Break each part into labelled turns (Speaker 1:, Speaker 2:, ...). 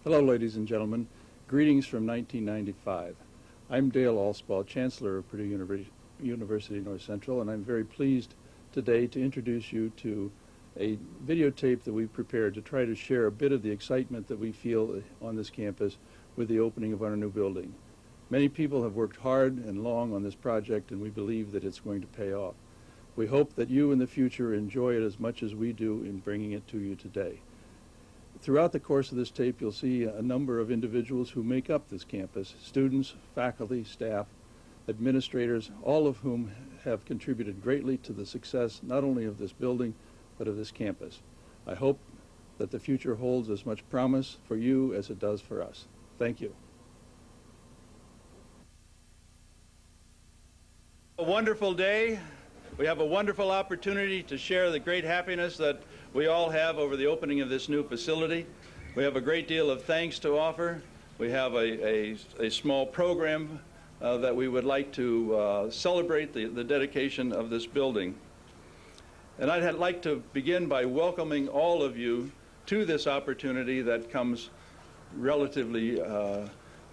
Speaker 1: Hello, ladies and gentlemen. Greetings from 1995. I'm Dale Alspaugh, Chancellor of Purdue University North Central, and I'm very pleased today to introduce you to a videotape that we've prepared to try to share a bit of the excitement that we feel on this campus with the opening of our new building. Many people have worked hard and long on this project, and we believe that it's going to pay off. We hope that you in the future enjoy it as much as we do in bringing it to you today. Throughout the course of this tape, you'll see a number of individuals who make up this campus, students, faculty, staff, administrators, all of whom have contributed greatly to the success not only of this building, but of this campus. I hope that the future holds as much promise for you as it does for us. Thank you.
Speaker 2: A wonderful day. We have a wonderful opportunity to share the great happiness that we all have over the opening of this new facility. We have a great deal of thanks to offer. We have a small program that we would like to celebrate the dedication of this building. And I'd like to begin by welcoming all of you to this opportunity that comes relatively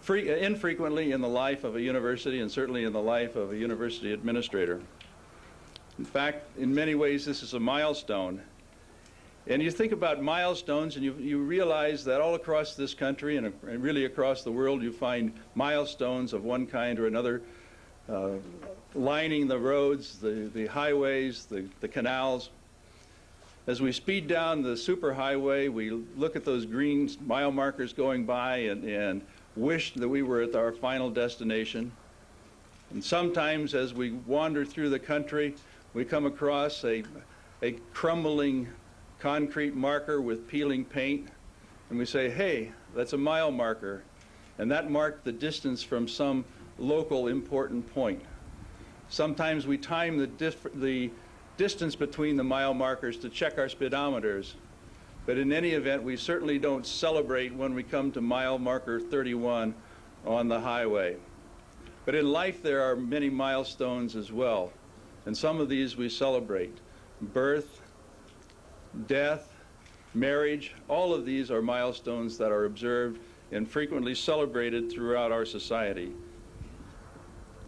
Speaker 2: infrequently in the life of a university, and certainly in the life of a university administrator. In fact, in many ways, this is a milestone. And you think about milestones, and you realize that all across this country and really across the world, you find milestones of one kind or another, lining the roads, the highways, the canals. As we speed down the superhighway, we look at those green mile markers going by and wish that we were at our final destination. And sometimes as we wander through the country, we come across a crumbling concrete marker with peeling paint, and we say, hey, that's a mile marker, and that marked the distance from some local important point. Sometimes we time the distance between the mile markers to check our speedometers, but in any event, we certainly don't celebrate when we come to mile marker 31 on the highway. But in life, there are many milestones as well, and some of these we celebrate. Birth, death, marriage, all of these are milestones that are observed and frequently celebrated throughout our society.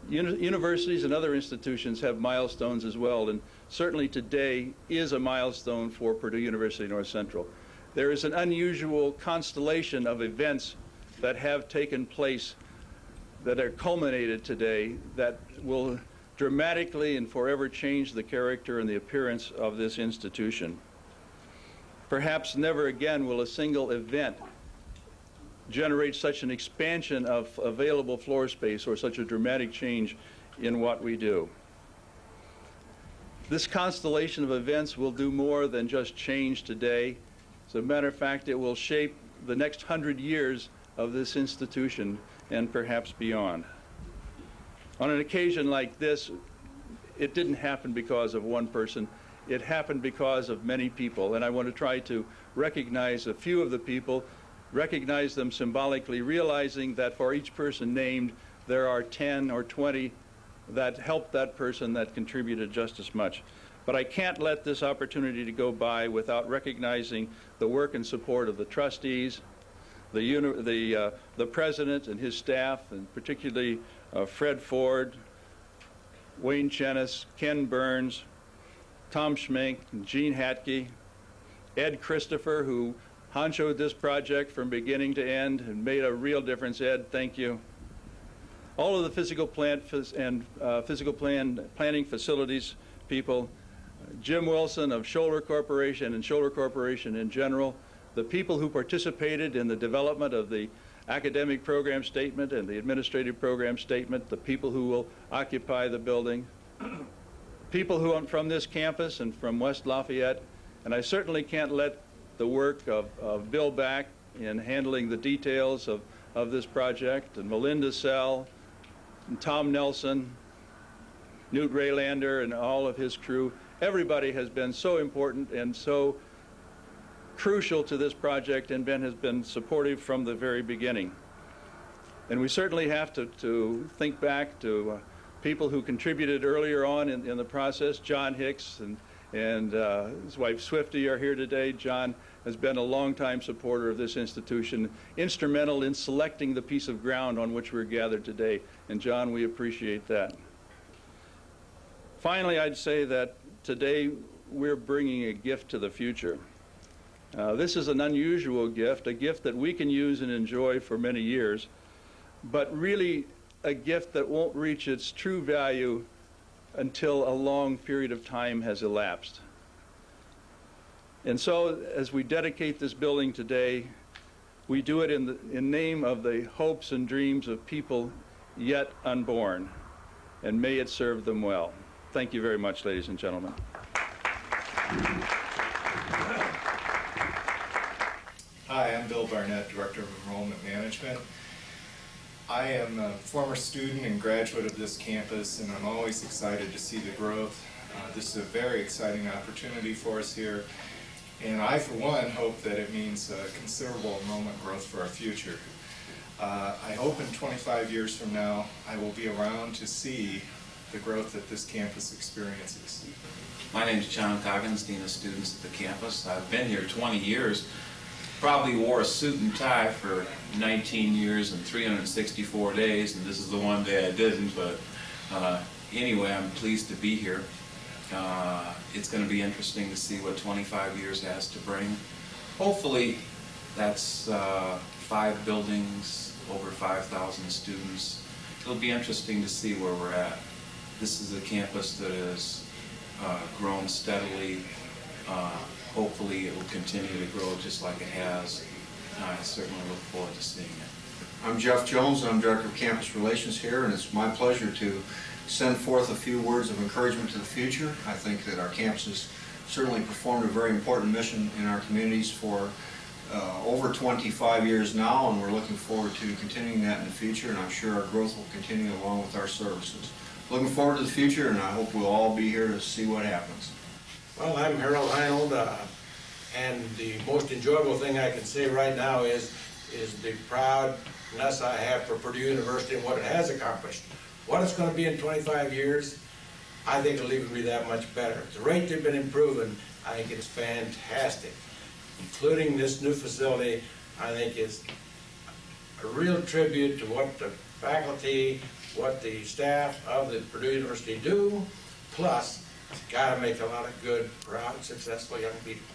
Speaker 2: Universities and other institutions have milestones as well, and certainly today is a milestone for Purdue University North Central. There is an unusual constellation of events that have taken place that are culminated today that will dramatically and forever change the character and the appearance of this institution. Perhaps never again will a single event generate such an expansion of available floor space or such a dramatic change in what we do. This constellation of events will do more than just change today. As a matter of fact, it will shape the next 100 years of this institution and perhaps beyond. On an occasion like this, it didn't happen because of one person. It happened because of many people, and I want to try to recognize a few of the people, recognize them symbolically, realizing that for each person named, there are 10 or 20 that helped that person that contributed just as much. But I can't let this opportunity to go by without recognizing the work and support of the trustees, the president and his staff, and particularly Fred Ford, Wayne Chennis, Ken Burns, Tom Schmink, Gene Hatke, Ed Christopher, who honchoed this project from beginning to end and made a real difference. Ed, thank you. All of the physical plant and planning facilities people, Jim Wilson of Scholler Corporation and Scholler Corporation in general, the people who participated in the development of the academic program statement and the administrative program statement, the people who will occupy the building, people who are from this campus and from West Lafayette, and I certainly can't let the work of Bill Back in handling the details of this project, and Melinda Sell, and Tom Nelson, Newt Raylander, and all of his crew. Everybody has been so important and so crucial to this project, and Ben has been supportive from the very beginning. And we certainly have to think back to people who contributed earlier on in the process, John Hicks and his wife Swifty are here today. John has been a longtime supporter of this institution, instrumental in selecting the piece of ground on which we're gathered today. And John, we appreciate that. Finally, I'd say that today we're bringing a gift to the future. This is an unusual gift, a gift that we can use and enjoy for many years, but really a gift that won't reach its true value until a long period of time has elapsed. And so, as we dedicate this building today, we do it in name of the hopes and dreams of people yet unborn, and may it serve them well. Thank you very much, ladies and gentlemen.
Speaker 3: Hi, I'm Bill Barnett, Director of Enrollment Management. I am a former student and graduate of this campus, and I'm always excited to see the growth. This is a very exciting opportunity for us here, and I, for one, hope that it means considerable enrollment growth for our future. I hope in 25 years from now, I will be around to see the growth that this campus experiences.
Speaker 4: My name is John Coggins, Dean of Students at the campus. I've been here 20 years. Probably wore a suit and tie for 19 years and 364 days, and this is the one day I didn't, but anyway, I'm pleased to be here. It's going to be interesting to see what 25 years has to bring. Hopefully, that's 5 buildings, over 5,000 students. It'll be interesting to see where we're at. This is a campus that has grown steadily. Hopefully it will continue to grow just like it has. I certainly look forward to seeing it.
Speaker 5: I'm Jeff Jones, I'm Director of Campus Relations here, and it's my pleasure to send forth a few words of encouragement to the future. I think that our campus has certainly performed a very important mission in our communities for over 25 years now, and we're looking forward to continuing that in the future, and I'm sure our growth will continue along with our services. Looking forward to the future, and I hope we'll all be here to see what happens.
Speaker 6: Well, I'm Harold Heinold, and the most enjoyable thing I can say right now is the proudness I have for Purdue University and what it has accomplished. What it's going to be in 25 years, I think it'll even be that much better. The rate they've been improving, I think it's fantastic. Including this new facility, I think is a real tribute to what the faculty, what the staff of the Purdue University do, plus it's got to make a lot of good, proud, successful young people.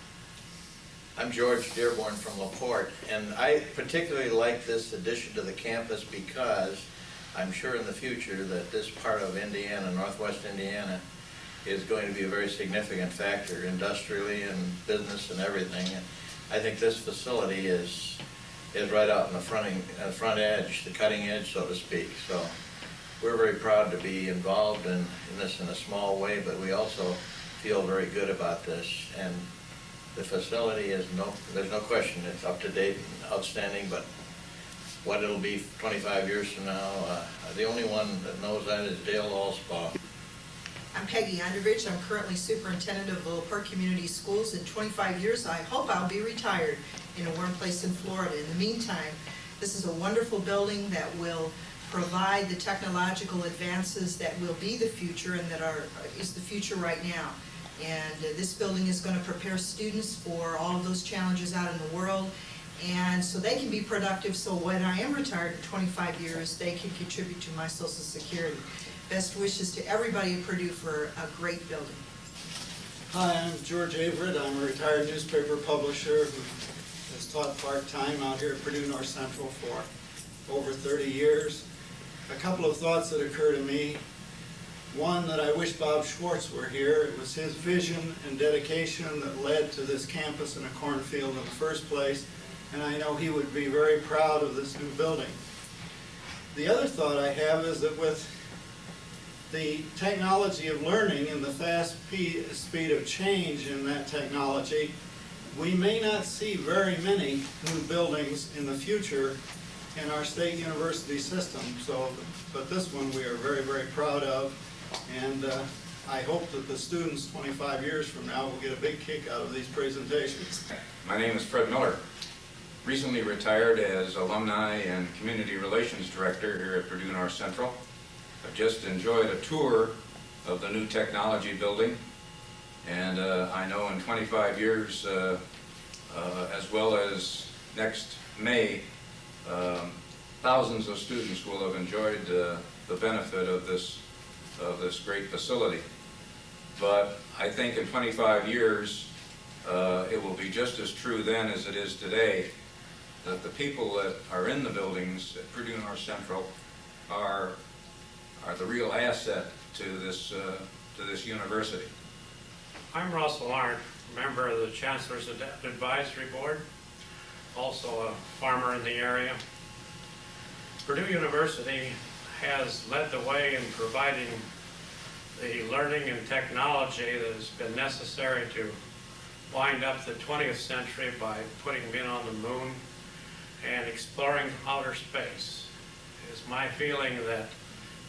Speaker 7: I'm George Dearborn from LaPorte, and I particularly like this addition to the campus because I'm sure in the future that this part of Indiana, northwest Indiana, is going to be a very significant factor industrially and business and everything. And I think this facility is right out in the front edge, the cutting edge, so to speak. So we're very proud to be involved in this in a small way, but we also feel very good about this. And the facility is there's no question it's up to date and outstanding, but what it'll be 25 years from now, the only one that knows that is Dale Allspaw.
Speaker 8: I'm Peggy Underbridge. I'm currently superintendent of the LaPorte Community Schools. In 25 years, I hope I'll be retired in a warm place in Florida. In the meantime, this is a wonderful building that will provide the technological advances that will be the future and that is the future right now. And this building is going to prepare students for all of those challenges out in the world, and so they can be productive, so when I am retired in 25 years, they can contribute to my Social Security. Best wishes to everybody at Purdue for a great building.
Speaker 9: Hi, I'm George Averett. I'm a retired newspaper publisher who has taught part-time out here at Purdue North Central for over 30 years. A couple of thoughts that occur to me. One, that I wish Bob Schwartz were here. It was his vision and dedication that led to this campus in a cornfield in the first place, and I know he would be very proud of this new building. The other thought I have is that with the technology of learning and the fast speed of change in that technology, we may not see very many new buildings in the future in our state university system. But this one we are very, very proud of. And I hope that the students 25 years from now will get a big kick out of these presentations.
Speaker 10: My name is Fred Miller. Recently retired as Alumni and Community Relations Director here at Purdue North Central. I've just enjoyed a tour of the new technology building. And I know in 25 years, as well as next May, thousands of students will have enjoyed the benefit of this great facility. But I think in 25 years, it will be just as true then as it is today that the people that are in the buildings at Purdue North Central are the real asset to this university.
Speaker 11: I'm Russell Arndt, member of the Chancellor's Advisory Board, also a farmer in the area. Purdue University has led the way in providing the learning and technology that has been necessary to wind up the 20th century by putting men on the moon and exploring outer space. It is my feeling that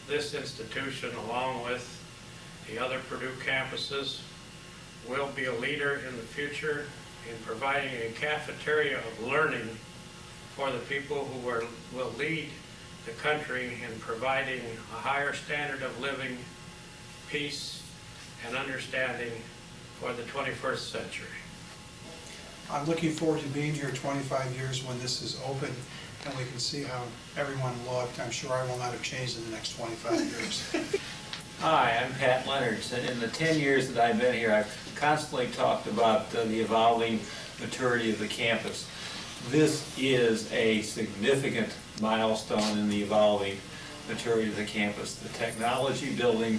Speaker 11: this institution, along with the other Purdue campuses, will be a leader in the future in providing a cafeteria of learning for the people who will lead the country in providing a higher standard of living, peace, and understanding for the 21st century.
Speaker 12: I'm looking forward to being here 25 years when this is open and we can see how everyone looked. I'm sure I will not have changed in the next 25 years.
Speaker 13: Hi, I'm Pat Leonards, and in the 10 years that I've been here, I've constantly talked about the evolving maturity of the campus. This is a significant milestone in the evolving maturity of the campus. The technology building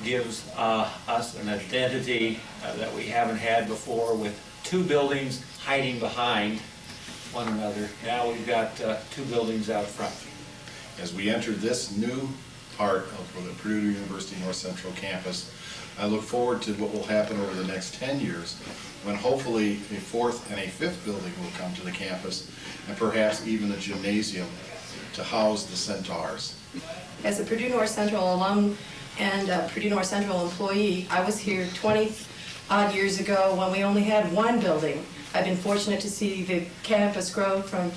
Speaker 13: gives us an identity that we haven't had before, with two buildings hiding behind one another. Now we've got two buildings out front.
Speaker 14: As we enter this new part of the Purdue University North Central campus, I look forward to what will happen over the next 10 years, when hopefully a fourth and a fifth building will come to the campus, and perhaps even a gymnasium to house the Centaurs.
Speaker 15: As a Purdue North Central alum and a Purdue North Central employee, I was here 20-odd years ago when we only had one building. I've been fortunate to see the campus grow from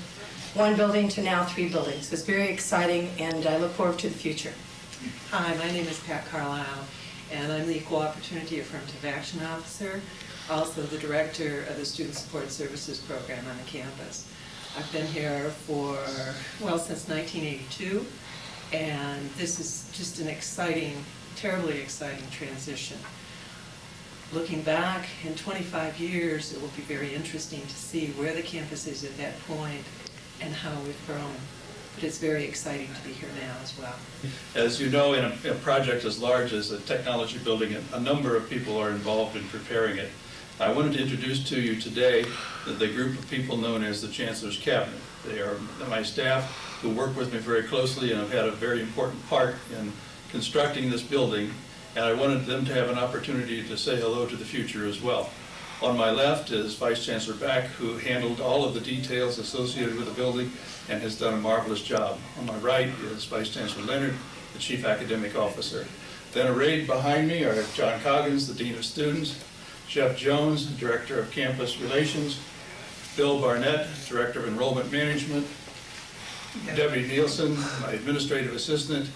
Speaker 15: one building to now 3 buildings. It's very exciting, and I look forward to the future.
Speaker 16: Hi, my name is Pat Carlisle, and I'm the Equal Opportunity Affirmative Action Officer, also the Director of the Student Support Services Program on the campus. I've been here for, well, since 1982, and this is just an exciting, terribly exciting transition. Looking back in 25 years, it will be very interesting to see where the campus is at that point and how we've grown. But it's very exciting to be here now as well.
Speaker 2: As you know, in a project as large as a technology building, a number of people are involved in preparing it. I wanted to introduce to you today the group of people known as the Chancellor's Cabinet. They are my staff who work with me very closely and have had a very important part in constructing this building, and I wanted them to have an opportunity to say hello to the future as well. On my left is Vice Chancellor Back, who handled all of the details associated with the building and has done a marvelous job. On my right is Vice Chancellor Leonard, the Chief Academic Officer. Then arrayed behind me are John Coggins, the Dean of Students, Jeff Jones, Director of Campus Relations, Bill Barnett, Director of Enrollment Management, Debbie Nielsen, my Administrative Assistant,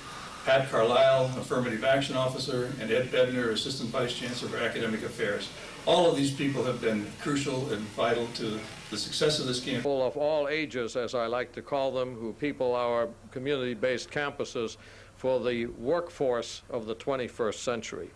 Speaker 2: Pat Carlisle, Affirmative Action Officer, and Ed Bedner, Assistant Vice Chancellor for Academic Affairs. All of these people have been crucial and vital to the success of this campus.
Speaker 17: People of all ages, as I like to call them, who people our community-based campuses for the workforce of the 21st century.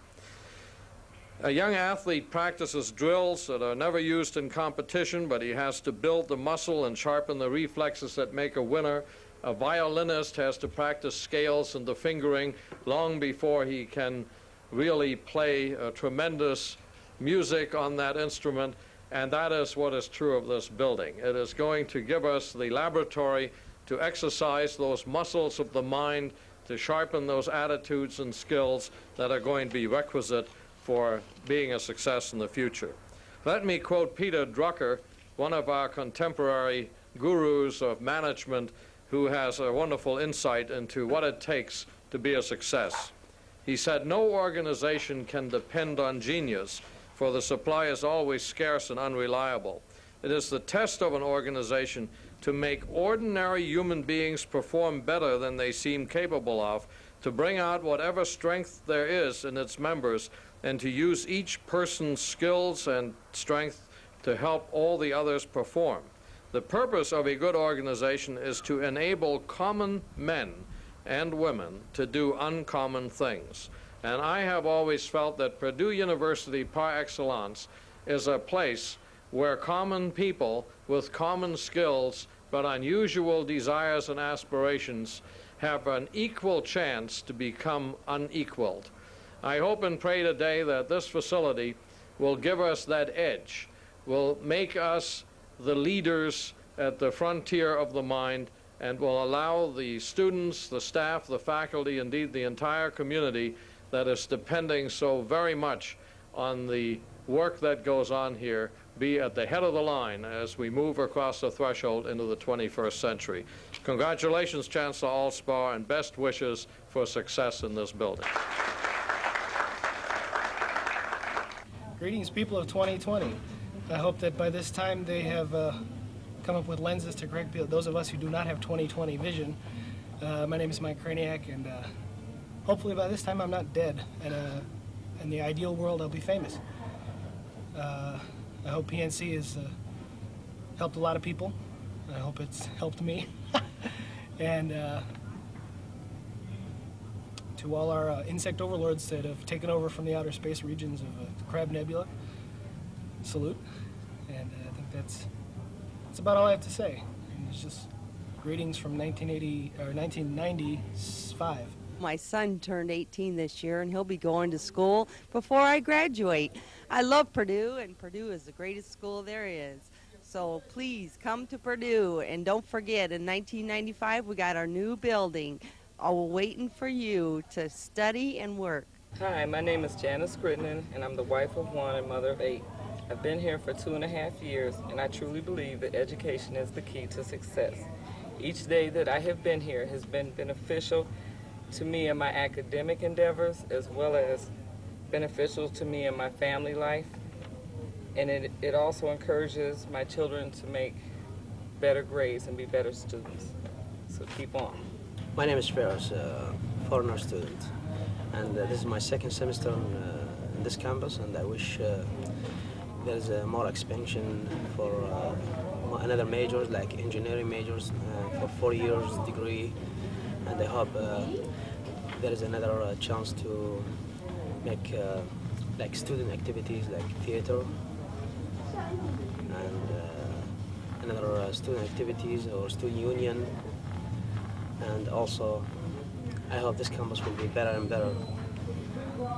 Speaker 17: A young athlete practices drills that are never used in competition, but he has to build the muscle and sharpen the reflexes that make a winner. A violinist has to practice scales and the fingering long before he can really play tremendous music on that instrument, and that is what is true of this building. It is going to give us the laboratory to exercise those muscles of the mind, to sharpen those attitudes and skills that are going to be requisite for being a success in the future. Let me quote Peter Drucker, one of our contemporary gurus of management, who has a wonderful insight into what it takes to be a success. He said, "No organization can depend on genius, for the supply is always scarce and unreliable. It is the test of an organization to make ordinary human beings perform better than they seem capable of, to bring out whatever strength there is in its members, and to use each person's skills and strength to help all the others perform. The purpose of a good organization is to enable common men and women to do uncommon things. And I have always felt that Purdue University par excellence is a place where common people with common skills but unusual desires and aspirations have an equal chance to become unequaled. I hope and pray today that this facility will give us that edge, will make us the leaders at the frontier of the mind, and will allow the students, the staff, the faculty, indeed the entire community that is depending so very much on the work that goes on here be at the head of the line as we move across the threshold into the 21st century. Congratulations, Chancellor Allspaw, and best wishes for success in this building.
Speaker 18: Greetings, people of 2020. I hope that by this time they have come up with lenses to correct those of us who do not have 20/20 vision. My name is Mike Kraniak, and hopefully by this time I'm not dead, and in the ideal world I'll be famous. I hope PNC has helped a lot of people. I hope it's helped me. And to all our insect overlords that have taken over from the outer space regions of the Crab Nebula, salute. And I think that's about all I have to say. And it's just greetings from 1995.
Speaker 19: My son turned 18 this year, and he'll be going to school before I graduate. I love Purdue, and Purdue is the greatest school there is. So please come to Purdue, and don't forget, in 1995 we got our new building, all waiting for you to study and work.
Speaker 20: Hi, my name is Janice Crittenden, and I'm the wife of one and mother of 8. I've been here for 2.5 years, and I truly believe that education is the key to success. Each day that I have been here has been beneficial to me in my academic endeavors, as well as beneficial to me in my family life. And it also encourages my children to make better grades and be better students. So keep on.
Speaker 21: My name is Feroz, foreigner student, and this is my second semester in this campus, and I wish there's more expansion for another majors, like engineering majors, for 4 years degree, and I hope there is another chance to make like student activities like theater and another student activities or student union. And also I hope this campus will be better and better,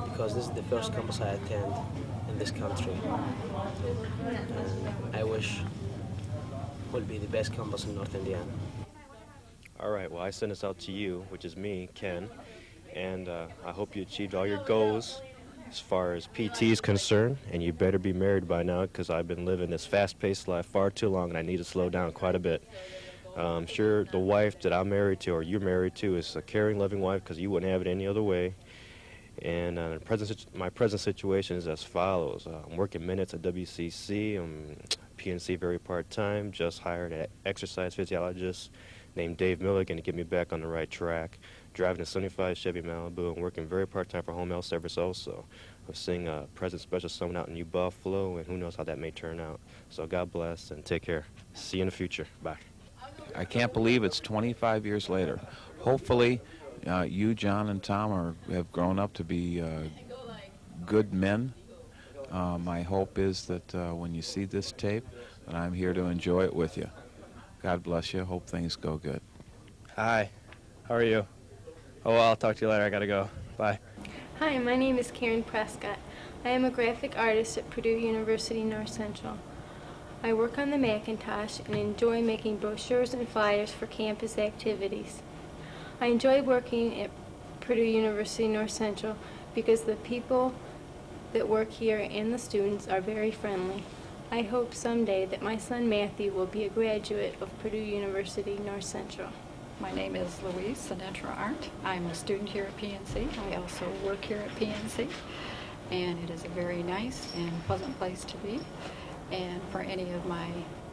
Speaker 21: because this is the first campus I attend in this country, and I wish it will be the best campus in North Indiana.
Speaker 22: All right, well, I send this out to you, which is me, Ken, and I hope you achieved all your goals as far as PT is concerned, and you better be married by now, because I've been living this fast-paced life far too long, and I need to slow down quite a bit. I'm sure the wife that I'm married to, or you're married to, is a caring, loving wife, because you wouldn't have it any other way. And my present situation is as follows. I'm working minutes at WCC. I'm PNC very part-time. Just hired an exercise physiologist named Dave Milligan to get me back on the right track. Driving a 75 Chevy Malibu and working very part-time for Home Health Service also. I'm seeing a President Special Summit out in New Buffalo, and who knows how that may turn out. So God bless and take care. See you in the future. Bye.
Speaker 23: I can't believe it's 25 years later. Hopefully, you, John, and Tom have grown up to be good men. My hope is that when you see this tape, that I'm here to enjoy it with you. God bless you. Hope things go good.
Speaker 24: Hi. How are you? Oh, well, I'll talk to you later. I gotta go. Bye.
Speaker 25: Hi, my name is Karen Prescott. I am a graphic artist at Purdue University North Central. I work on the Macintosh and enjoy making brochures and flyers for campus activities. I enjoy working at Purdue University North Central because the people that work here and the students are very friendly. I hope someday that my son Matthew will be a graduate of Purdue University North Central.
Speaker 26: My name is Louise Sinatra Arndt. I'm a student here at PNC. I also work here at PNC, and it is a very nice and pleasant place to be. And for any of my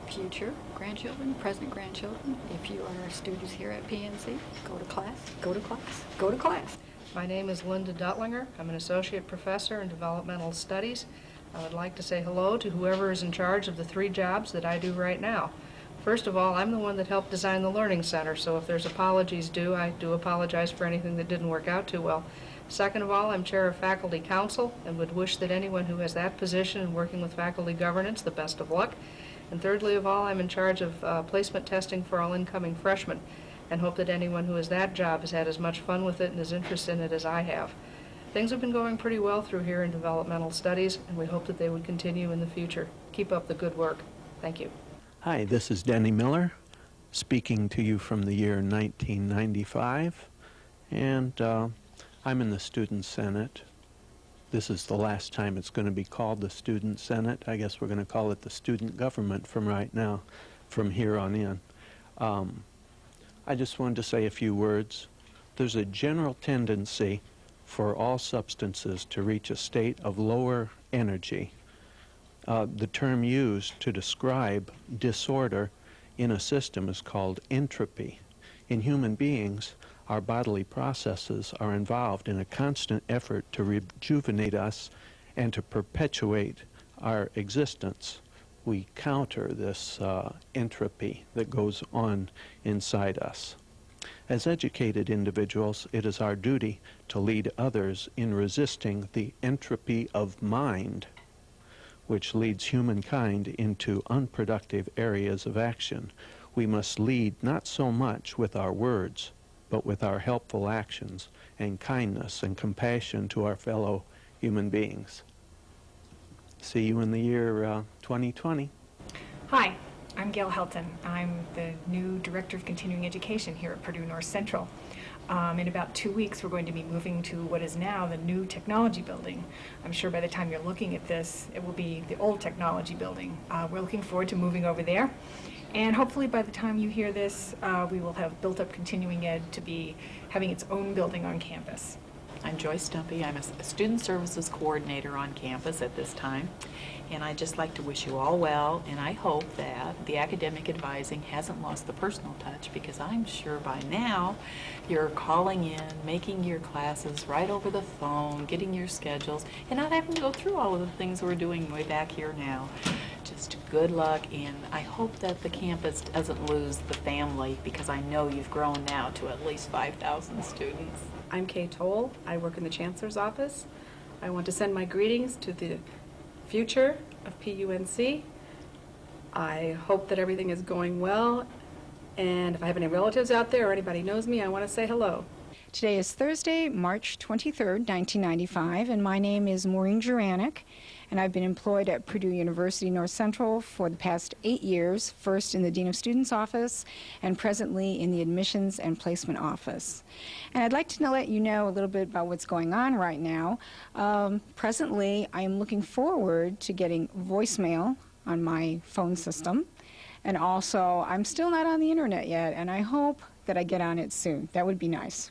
Speaker 26: future grandchildren, present grandchildren, if you are students here at PNC, go to class, go to class, go to class.
Speaker 1: My name is Linda Duttlinger. I'm an associate professor in developmental studies. I would like to say hello to whoever is in charge of the 3 jobs that I do right now. First of all, I'm the one that helped design the Learning Center, so if there's apologies due, I do apologize for anything that didn't work out too well. Second of all, I'm chair of faculty council and would wish that anyone who has that position in working with faculty governance the best of luck. And thirdly of all, I'm in charge of placement testing for all incoming freshmen and hope that anyone who has that job has had as much fun with it and is interested in it as I have. Things have been going pretty well through here in developmental studies, and we hope that they would continue in the future. Keep up the good work. Thank you.
Speaker 3: Hi, this is Denny Miller, speaking to you from the year 1995, and I'm in the Student Senate. This is the last time it's going to be called the Student Senate. I guess we're going to call it the Student Government from right now, from here on in. I just wanted to say a few words. There's a general tendency for all substances to reach a state of lower energy. The term used to describe disorder in a system is called entropy. In human beings, our bodily processes are involved in a constant effort to rejuvenate us and to perpetuate our existence. We counter this entropy that goes on inside us. As educated individuals, it is our duty to lead others in resisting the entropy of mind, which leads humankind into unproductive areas of action. We must lead not so much with our words, but with our helpful actions and kindness and compassion to our fellow human beings. See you in the year 2020.
Speaker 4: Hi, I'm Gail Helton. I'm the new Director of Continuing Education here at Purdue North Central. In about 2 weeks, we're going to be moving to what is now the new technology building. I'm sure by the time you're looking at this, it will be the old technology building. We're looking forward to moving over there. And hopefully by the time you hear this, we will have built up continuing ed to be having its own building on campus.
Speaker 5: I'm Joyce Stumpy. I'm a Student Services Coordinator on campus at this time. And I'd just like to wish you all well, and I hope that the academic advising hasn't lost the personal touch, because I'm sure by now you're calling in, making your classes right over the phone, getting your schedules, and not having to go through all of the things we're doing way back here now. Just good luck, and I hope that the campus doesn't lose the family, because I know you've grown now to at least 5,000 students.
Speaker 6: I'm Kay Toll. I work in the Chancellor's office. I want to send my greetings to the future of PUNC. I hope that everything is going well, and if I have any relatives out there or anybody knows me, I want to say hello.
Speaker 7: Today is Thursday, March 23rd, 1995, and my name is Maureen Juranic, and I've been employed at Purdue University North Central for the past 8 years, first in the Dean of Students office and presently in the Admissions and Placement office. And I'd like to let you know a little bit about what's going on right now. Presently, I am looking forward to getting voicemail on my phone system, and also I'm still not on the internet yet, and I hope that I get on it soon. That would be nice.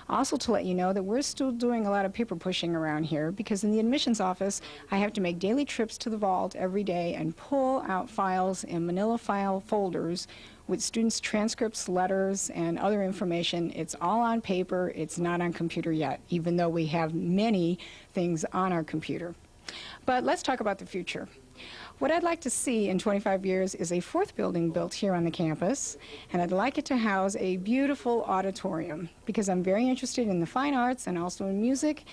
Speaker 7: Also to let you know that we're still doing a lot of paper pushing around here, because in the admissions office I have to make daily trips to the vault every day and pull out files in manila file folders with students' transcripts, letters, and other information. It's all on paper. It's not on computer yet, even though we have many things on our computer. But let's talk about the future. What I'd like to see in 25 years is a 4th building built here on the campus, and I'd like it to house a beautiful auditorium, because I'm very interested in the fine arts and also in music,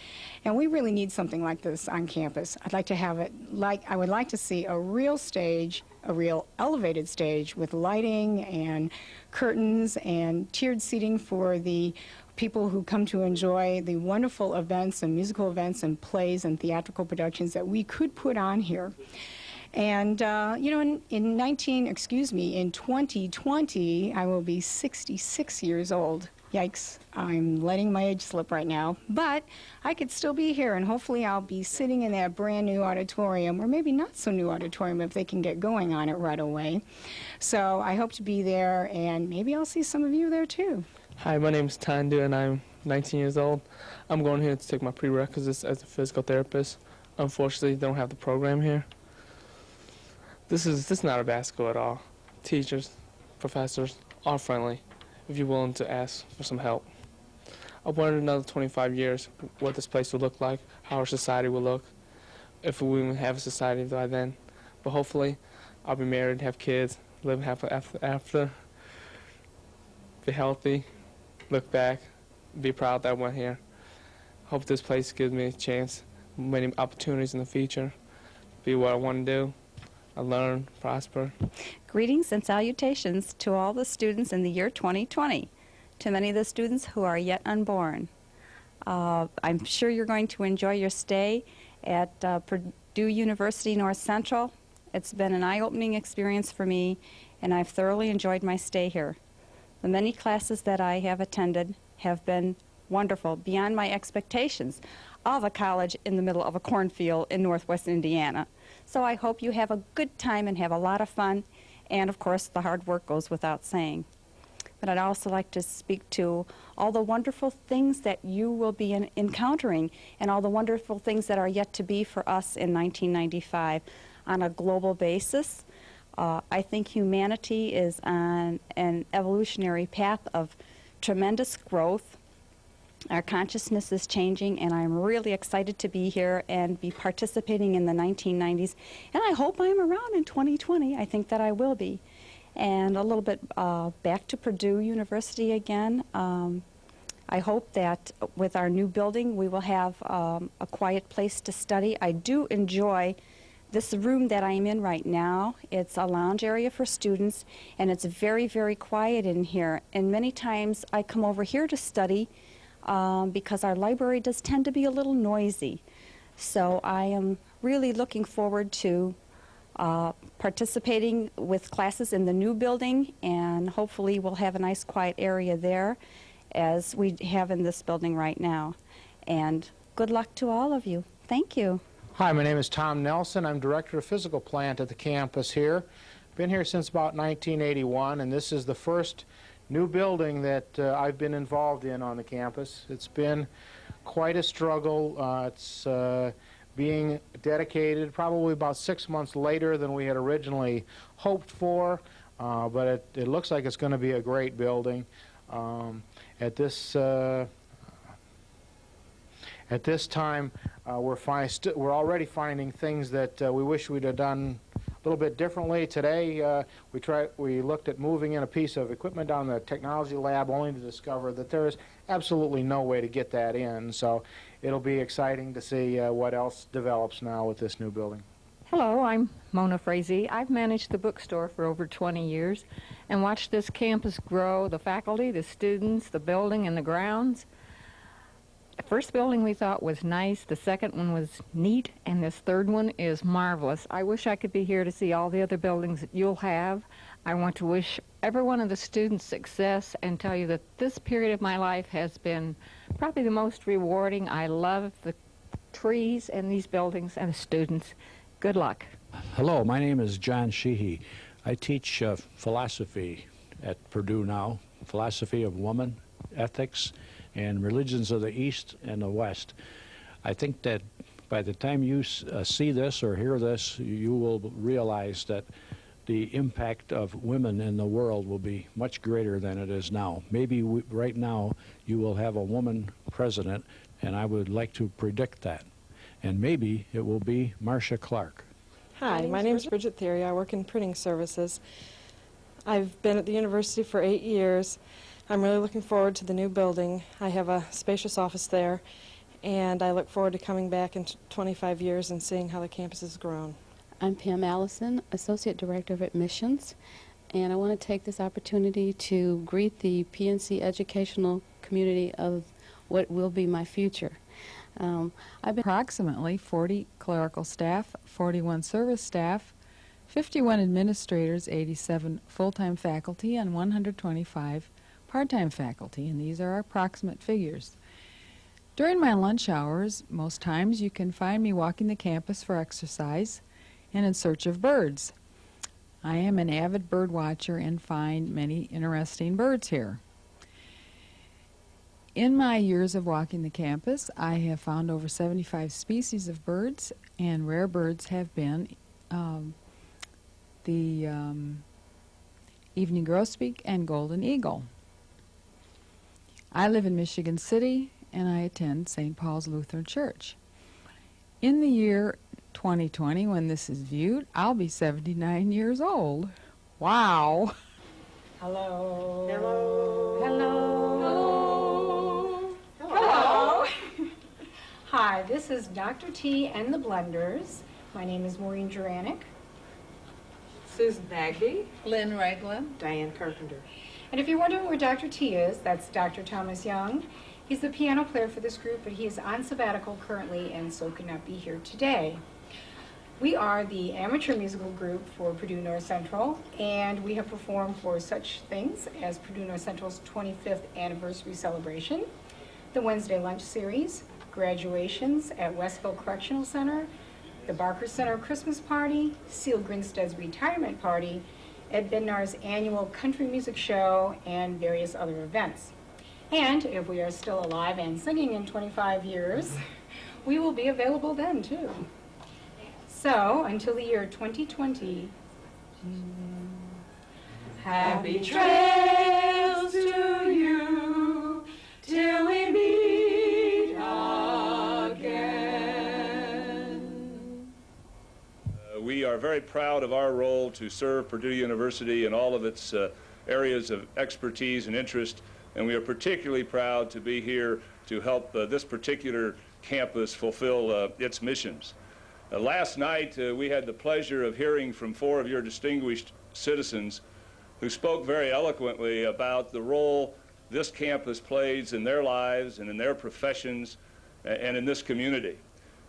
Speaker 7: and we really need something like this on campus. I'd like to have it I would like to see a real stage, a real elevated stage with lighting and curtains and tiered seating for the people who come to enjoy the wonderful events and musical events and plays and theatrical productions that we could put on here. And, you know, in 2020, I will be 66 years old. Yikes, I'm letting my age slip right now. But I could still be here, and hopefully I'll be sitting in that brand new auditorium, or maybe not so new auditorium if they can get going on it right away. So I hope to be there, and maybe I'll see some of you there too.
Speaker 27: Hi, my name is Tandu, and I'm 19 years old. I'm going here to take my prerequisites as a physical therapist. Unfortunately, they don't have the program here. This is not a bad school at all. Teachers, professors, all friendly, if you're willing to ask for some help. I've wondered another 25 years what this place will look like, how our society will look, if we even have a society by then. But hopefully, I'll be married, have kids, live happily after, be healthy, look back, be proud that I went here. Hope this place gives me a chance, many opportunities in the future, be what I want to do, I learn, prosper.
Speaker 8: Greetings and salutations to all the students in the year 2020, to many of the students who are yet unborn. I'm sure you're going to enjoy your stay at Purdue University North Central. It's been an eye-opening experience for me, and I've thoroughly enjoyed my stay here. The many classes that I have attended have been wonderful, beyond my expectations of a college in the middle of a cornfield in northwest Indiana. So I hope you have a good time and have a lot of fun, and of course the hard work goes without saying. But I'd also like to speak to all the wonderful things that you will be encountering and all the wonderful things that are yet to be for us in 1995 on a global basis. I think humanity is on an evolutionary path of tremendous growth. Our consciousness is changing, and I'm really excited to be here and be participating in the 1990s. And I hope I'm around in 2020. I think that I will be. And a little bit back to Purdue University again. I hope that with our new building we will have a quiet place to study. I do enjoy this room that I'm in right now. It's a lounge area for students, and it's very, very quiet in here. And many times I come over here to study because our library does tend to be a little noisy. So I am really looking forward to participating with classes in the new building, and hopefully we'll have a nice quiet area there as we have in this building right now. And good luck to all of you. Thank you.
Speaker 9: Hi, my name is Tom Nelson. I'm Director of Physical Plant at the campus here. Been here since about 1981, and this is the first new building that I've been involved in on the campus. It's been quite a struggle. It's being dedicated probably about 6 months later than we had originally hoped for, but it looks like it's going to be a great building. At this time, we're already finding things that we wish we'd have done a little bit differently. Today, we looked at moving in a piece of equipment down the technology lab, only to discover that there is absolutely no way to get that in. So it'll be exciting to see what else develops now with this new building.
Speaker 10: Hello, I'm Mona Frazee. I've managed the bookstore for over 20 years and watched this campus grow, the faculty, the students, the building, and the grounds. The first building we thought was nice, the second one was neat, and this third one is marvelous. I wish I could be here to see all the other buildings that you'll have. I want to wish every one of the students success and tell you that this period of my life has been probably the most rewarding. I love the trees and these buildings and the students. Good luck.
Speaker 11: Hello, my name is John Sheehy. I teach philosophy at Purdue now, philosophy of woman, ethics, and religions of the East and the West. I think that by the time you see this or hear this, you will realize that the impact of women in the world will be much greater than it is now. Maybe right now you will have a woman president, and I would like to predict that. And maybe it will be Marcia Clark.
Speaker 12: Hi, my name is Bridget Theory. I work in printing services. I've been at the university for 8 years. I'm really looking forward to the new building. I have a spacious office there, and I look forward to coming back in 25 years and seeing how the campus has grown.
Speaker 13: I'm Pam Allison, Associate Director of Admissions, and I want to take this opportunity to greet the PNC educational community of what will be my future.
Speaker 14: I've been approximately 40 clerical staff, 41 service staff, 51 administrators, 87 full-time faculty, and 125 part-time faculty, and these are our approximate figures. During my lunch hours, most times you can find me walking the campus for exercise and in search of birds. I am an avid bird watcher and find many interesting birds here. In my years of walking the campus, I have found over 75 species of birds, and rare birds have been the evening grosbeak and golden eagle. I live in Michigan City, and I attend St. Paul's Lutheran Church. In the year 2020, when this is viewed, I'll be 79 years old. Wow. Hello. Hello. Hello. Hello. Hello. Hi, this is Dr. T and the Blenders. My name is Maureen Juranic.
Speaker 2: Susan Bagby.
Speaker 15: Lynn Ragland.
Speaker 2: Diane Carpenter.
Speaker 7: And if you're wondering where Dr. T is, that's Dr. Thomas Young. He's the piano player for this group, but he is on sabbatical currently and so could not be here today. We are the amateur musical group for Purdue North Central, and we have performed for such things as Purdue North Central's 25th anniversary celebration, the Wednesday lunch series, graduations at Westville Correctional Center, the Barker Center Christmas Party, Seal Grinstead's retirement party, Ed Bednar's annual country music show, and various other events. And if we are still alive and singing in 25 years, we will be available then too. So, until the year 2020,
Speaker 2: Happy trails to you till we meet again.
Speaker 16: We are very proud of our role to serve Purdue University in all of its areas of expertise and interest, and we are particularly proud to be here to help this particular campus fulfill its missions. Last night, we had the pleasure of hearing from 4 of your distinguished citizens who spoke very eloquently about the role this campus plays in their lives and in their professions and in this community.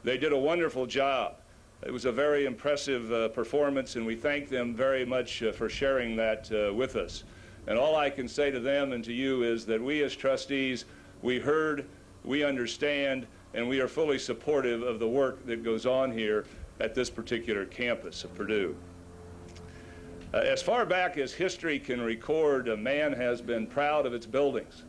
Speaker 16: They did a wonderful job. It was a very impressive performance, and we thank them very much for sharing that with us. And all I can say to them and to you is that we as trustees, we heard, we understand, and we are fully supportive of the work that goes on here at this particular campus of Purdue. As far back as history can record, man has been proud of its buildings.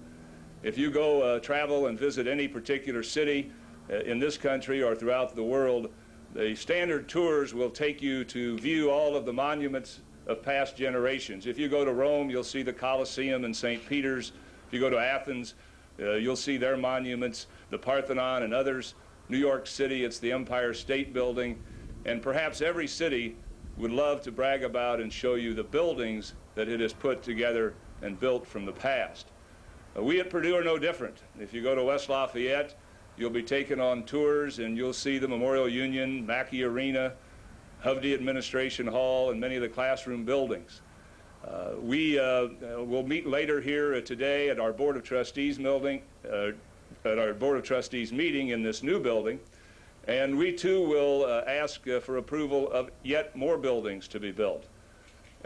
Speaker 16: If you go travel and visit any particular city in this country or throughout the world, the standard tours will take you to view all of the monuments of past generations. If you go to Rome, you'll see the Colosseum and St. Peter's. If you go to Athens, you'll see their monuments, the Parthenon and others. New York City, it's the Empire State Building. And perhaps every city would love to brag about and show you the buildings that it has put together and built from the past. We at Purdue are no different. If you go to West Lafayette, you'll be taken on tours and you'll see the Memorial Union, Mackey Arena, Hovde Administration Hall, and many of the classroom buildings. We will meet later here today at our Board of Trustees meeting in this new building, and we too will ask for approval of yet more buildings to be built.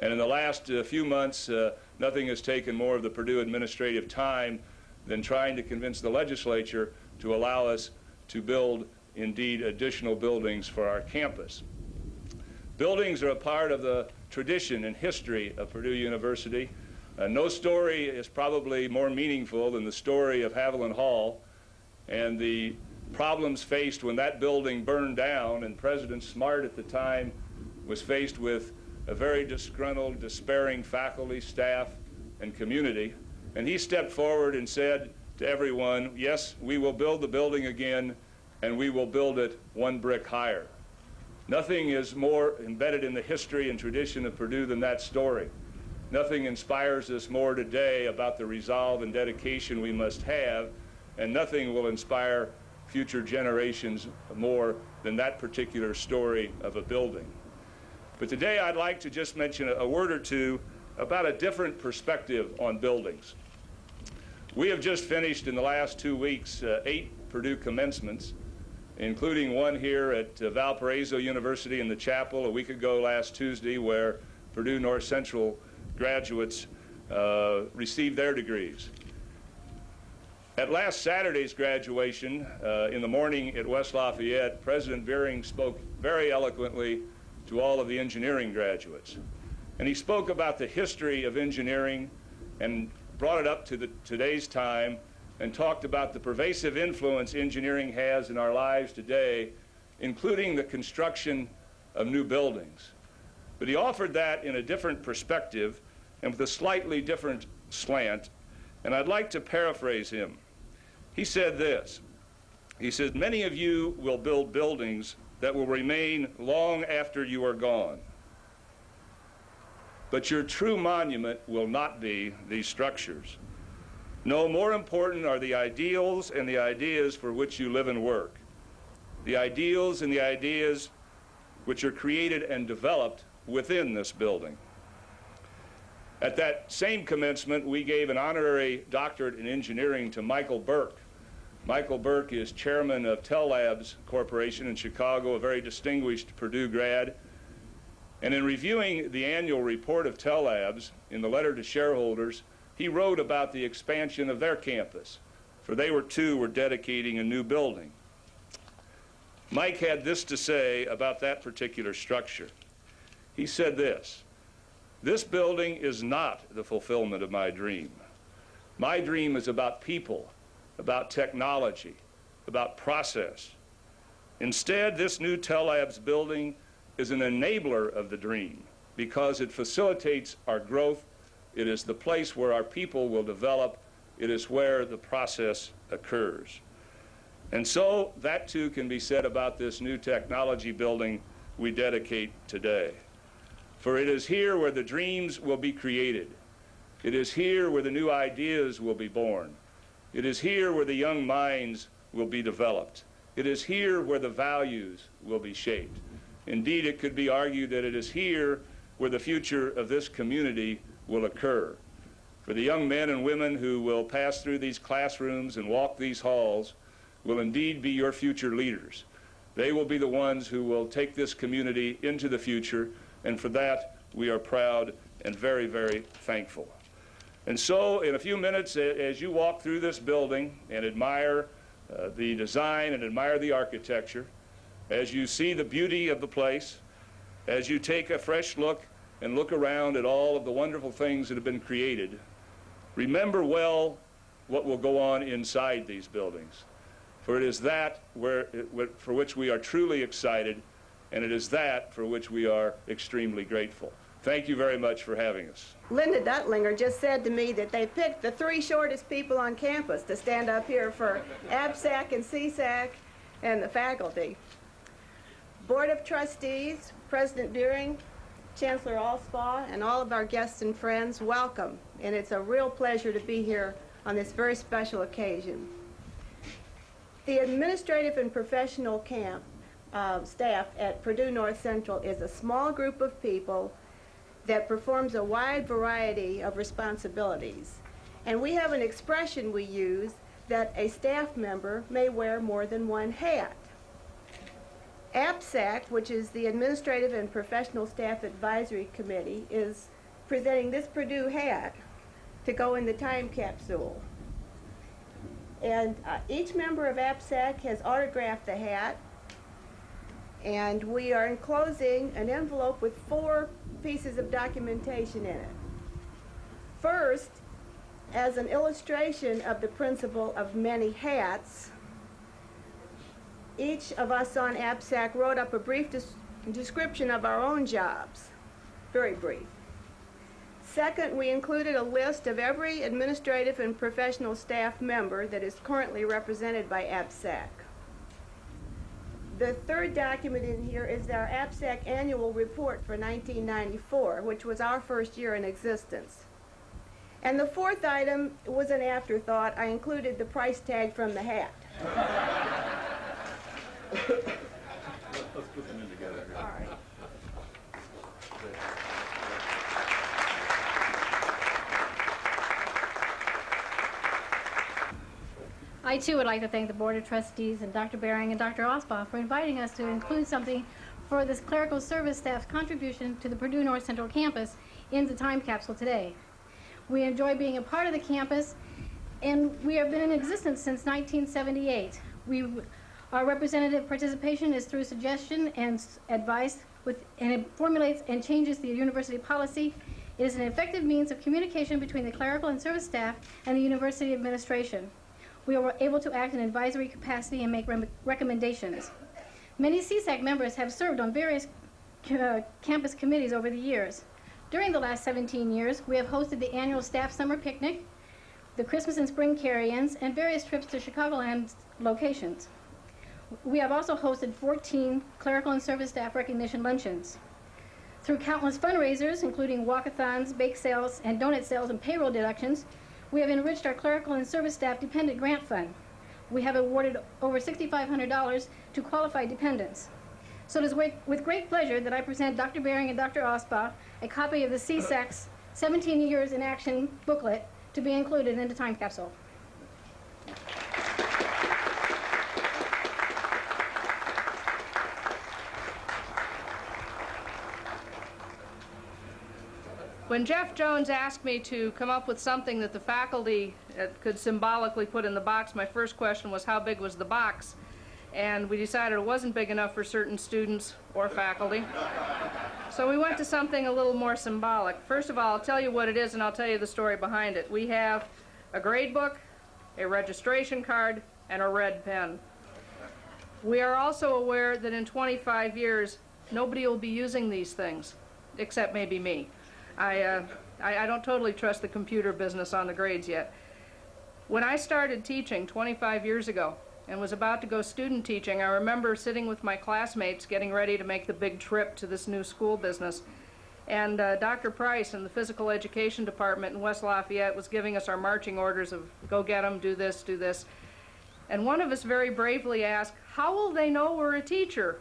Speaker 16: And in the last few months, nothing has taken more of the Purdue administrative time than trying to convince the legislature to allow us to build, indeed, additional buildings for our campus. Buildings are a part of the tradition and history of Purdue University. No story is probably more meaningful than the story of Haviland Hall and the problems faced when that building burned down, and President Smart at the time was faced with a very disgruntled, despairing faculty, staff, and community. And he stepped forward and said to everyone, yes, we will build the building again, and we will build it 1 brick higher. Nothing is more embedded in the history and tradition of Purdue than that story. Nothing inspires us more today about the resolve and dedication we must have, and nothing will inspire future generations more than that particular story of a building. But today I'd like to just mention a word or two about a different perspective on buildings. We have just finished in the last 2 weeks 8 Purdue commencements, including one here at Valparaiso University in the chapel a week ago last Tuesday, where Purdue North Central graduates received their degrees. At last Saturday's graduation, in the morning at West Lafayette, President Veering spoke very eloquently to all of the engineering graduates. And he spoke about the history of engineering and brought it up to today's time and talked about the pervasive influence engineering has in our lives today, including the construction of new buildings. But he offered that in a different perspective and with a slightly different slant. And I'd like to paraphrase him. He said this. He said, "Many of you will build buildings that will remain long after you are gone. But your true monument will not be these structures. No, more important are the ideals and the ideas for which you live and work. The ideals and the ideas which are created and developed within this building." At that same commencement, we gave an honorary doctorate in engineering to Michael Burke. Michael Burke is chairman of Tell Labs Corporation in Chicago, a very distinguished Purdue grad. And in reviewing the annual report of Tell Labs, in the letter to shareholders, he wrote about the expansion of their campus, for they were dedicating a new building. Mike had this to say about that particular structure. He said this, "This building is not the fulfillment of my dream. My dream is about people, about technology, about process. Instead, this new Tell Labs building is an enabler of the dream because it facilitates our growth. It is the place where our people will develop. It is where the process occurs." And so that too can be said about this new technology building we dedicate today. For it is here where the dreams will be created. It is here where the new ideas will be born. It is here where the young minds will be developed. It is here where the values will be shaped. Indeed, it could be argued that it is here where the future of this community will occur. For the young men and women who will pass through these classrooms and walk these halls will indeed be your future leaders. They will be the ones who will take this community into the future, and for that we are proud and very, very thankful. And so in a few minutes, as you walk through this building and admire the design and admire the architecture, as you see the beauty of the place, as you take a fresh look and look around at all of the wonderful things that have been created, remember well what will go on inside these buildings. For it is that for which we are truly excited, and it is that for which we are extremely grateful. Thank you very much for having us.
Speaker 15: Linda Duttlinger just said to me that they picked the 3 shortest people on campus to stand up here for ABSAC and CSAC and the faculty. Board of Trustees, President Deering, Chancellor Allspaw, and all of our guests and friends, welcome. And it's a real pleasure to be here on this very special occasion. The administrative and professional camp staff at Purdue North Central is a small group of people that performs a wide variety of responsibilities. And we have an expression we use that a staff member may wear more than one hat. ABSAC, which is the Administrative and Professional Staff Advisory Committee, is presenting this Purdue hat to go in the time capsule. And each member of ABSAC has autographed the hat, and we are enclosing an envelope with 4 pieces of documentation in it. First, as an illustration of the principle of many hats, each of us on ABSAC wrote up a brief description of our own jobs, very brief. Second, we included a list of every administrative and professional staff member that is currently represented by ABSAC. The third document in here is our ABSAC annual report for 1994, which was our first year in existence. And the fourth item was an afterthought. I included the price tag from the hat.
Speaker 16: Let's put them in together.
Speaker 15: All right.
Speaker 17: I too would like to thank the Board of Trustees and Dr. Bering and Dr. Osbaugh for inviting us to include something for this clerical service staff's contribution to the Purdue North Central campus in the time capsule today. We enjoy being a part of the campus, and we have been in existence since 1978. Our representative participation is through suggestion and advice, and it formulates and changes the university policy. It is an effective means of communication between the clerical and service staff and the university administration. We were able to act in advisory capacity and make recommendations. Many CSAC members have served on various campus committees over the years. During the last 17 years, we have hosted the annual staff summer picnic. the Christmas and spring carry-ins, and various trips to Chicagoland locations. We have also hosted 14 clerical and service staff recognition luncheons. Through countless fundraisers, including walkathons, bake sales, and donut sales and payroll deductions, we have enriched our clerical and service staff dependent grant fund. We have awarded over $6,500 to qualified dependents. So it is with great pleasure that I present Dr. Bering and Dr. Osbaugh a copy of the CSAC's 17 Years in Action booklet to be included in the time capsule.
Speaker 1: When Jeff Jones asked me to come up with something that the faculty could symbolically put in the box, my first question was how big was the box? And we decided it wasn't big enough for certain students or faculty. So we went to something a little more symbolic. First of all, I'll tell you what it is and I'll tell you the story behind it. We have a grade book, a registration card, and a red pen. We are also aware that in 25 years, nobody will be using these things, except maybe me. I don't totally trust the computer business on the grades yet. When I started teaching 25 years ago and was about to go student teaching, I remember sitting with my classmates getting ready to make the big trip to this new school business. And Dr. Price in the physical education department in West Lafayette was giving us our marching orders of go get them, do this, do this. And one of us very bravely asked, how will they know we're a teacher?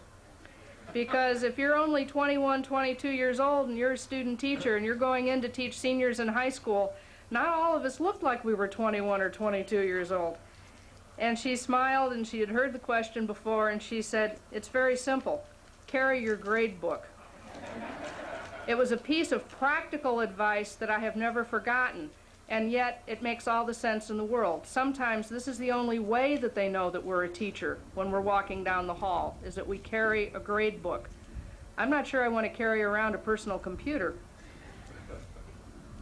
Speaker 1: Because if you're only 21, 22 years old and you're a student teacher and you're going in to teach seniors in high school, not all of us looked like we were 21 or 22 years old. And she smiled and she had heard the question before and she said, it's very simple, carry your grade book. It was a piece of practical advice that I have never forgotten, and yet it makes all the sense in the world. Sometimes this is the only way that they know that we're a teacher when we're walking down the hall, is that we carry a grade book. I'm not sure I want to carry around a personal computer.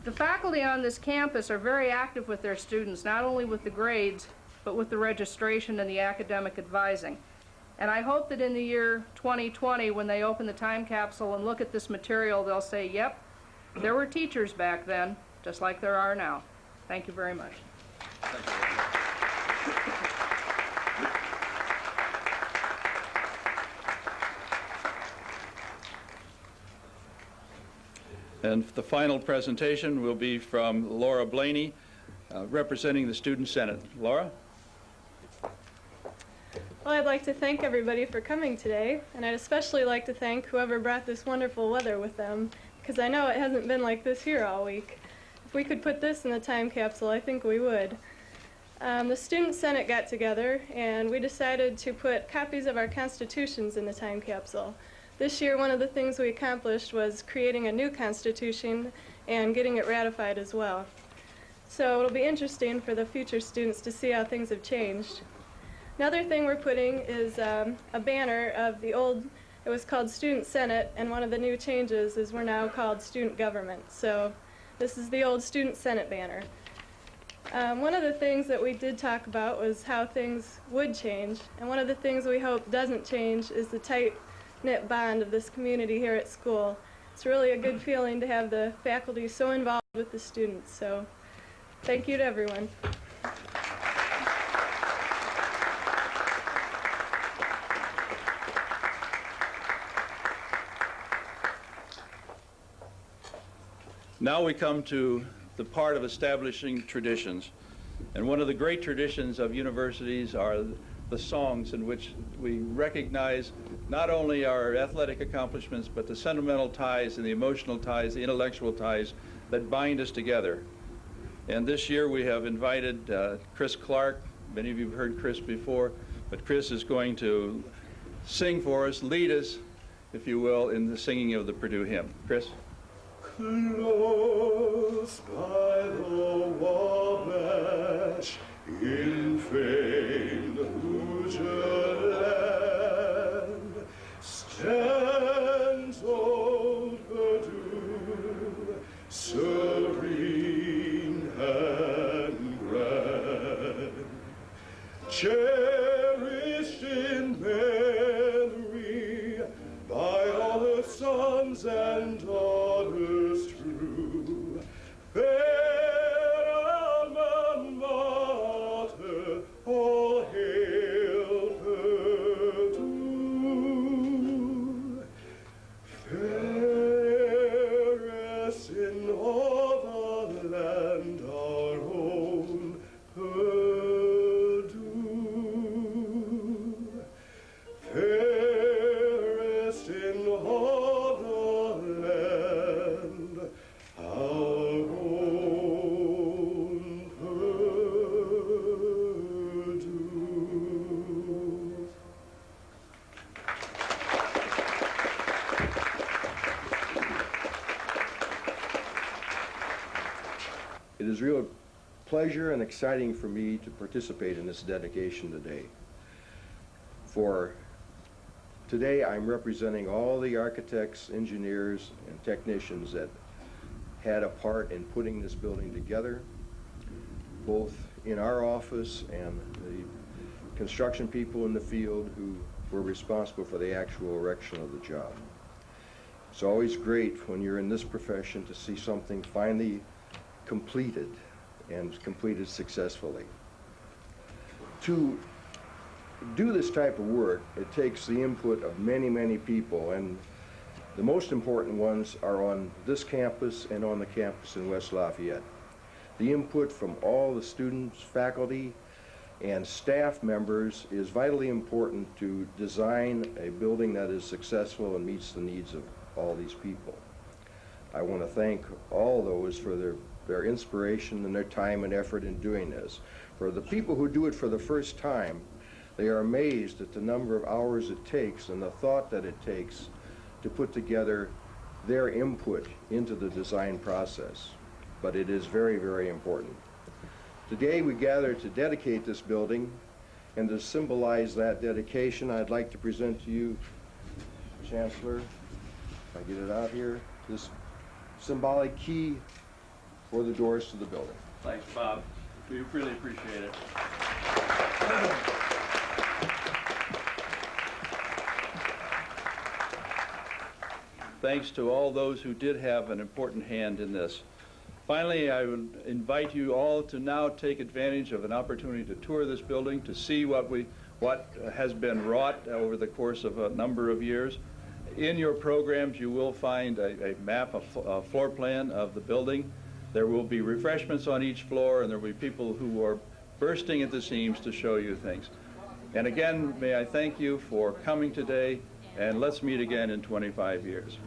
Speaker 1: The faculty on this campus are very active with their students, not only with the grades, but with the registration and the academic advising. And I hope that in the year 2020, when they open the time capsule and look at this material, they'll say, yep, there were teachers back then, just like there are now. Thank you very much.
Speaker 18: And the final presentation will be from Laura Blaney, representing the Student Senate. Laura?
Speaker 19: Well, I'd like to thank everybody for coming today, and I'd especially like to thank whoever brought this wonderful weather with them, because I know it hasn't been like this here all week. If we could put this in the time capsule, I think we would. The Student Senate got together, and we decided to put copies of our constitutions in the time capsule. This year, one of the things we accomplished was creating a new constitution and getting it ratified as well. So it'll be interesting for the future students to see how things have changed. Another thing we're putting is a banner of the old, it was called Student Senate, and one of the new changes is we're now called Student Government. So this is the old Student Senate banner. One of the things that we did talk about was how things would change, and one of the things we hope doesn't change is the tight-knit bond of this community here at school. It's really a good feeling to have the faculty so involved with the students, so thank you to everyone.
Speaker 18: Now we come to the part of establishing traditions. And one of the great traditions of universities are the songs in which we recognize not only our athletic accomplishments, but the sentimental ties and the emotional ties, the intellectual ties that bind us together. And this year we have invited Chris Clark. Many of you have heard Chris before, but Chris is going to sing for us, lead us, if you will, in the singing of the Purdue hymn. Chris?
Speaker 20: Close by the Wabash, in famed Hoosier land, stands old Purdue, serene and grand, cherished in memory by all her sons and daughters true. Fair alma
Speaker 3: It is real pleasure and exciting for me to participate in this dedication today. For today, I'm representing all the architects, engineers, and technicians that had a part in putting this building together, both in our office and the construction people in the field who were responsible for the actual erection of the job. It's always great when you're in this profession to see something finally completed and completed successfully. To do this type of work, it takes the input of many, many people, and the most important ones are on this campus and on the campus in West Lafayette. The input from all the students, faculty, and staff members is vitally important to design a building that is successful and meets the needs of all these people. I want to thank all those for their inspiration and their time and effort in doing this. For the people who do it for the first time, they are amazed at the number of hours it takes and the thought that it takes to put together their input into the design process. But it is very, very important. Today we gather to dedicate this building, and to symbolize that dedication, I'd like to present to you, Chancellor, if I get it out here, this symbolic key for the doors to the building.
Speaker 18: Thanks, Bob. We really appreciate it. Thanks to all those who did have an important hand in this. Finally, I would invite you all to now take advantage of an opportunity to tour this building, to see what has been wrought over the course of a number of years. In your programs, you will find a map, a floor plan of the building. There will be refreshments on each floor, and there will be people who are bursting at the seams to show you things. And again, may I thank you for coming today, and let's meet again in 25 years.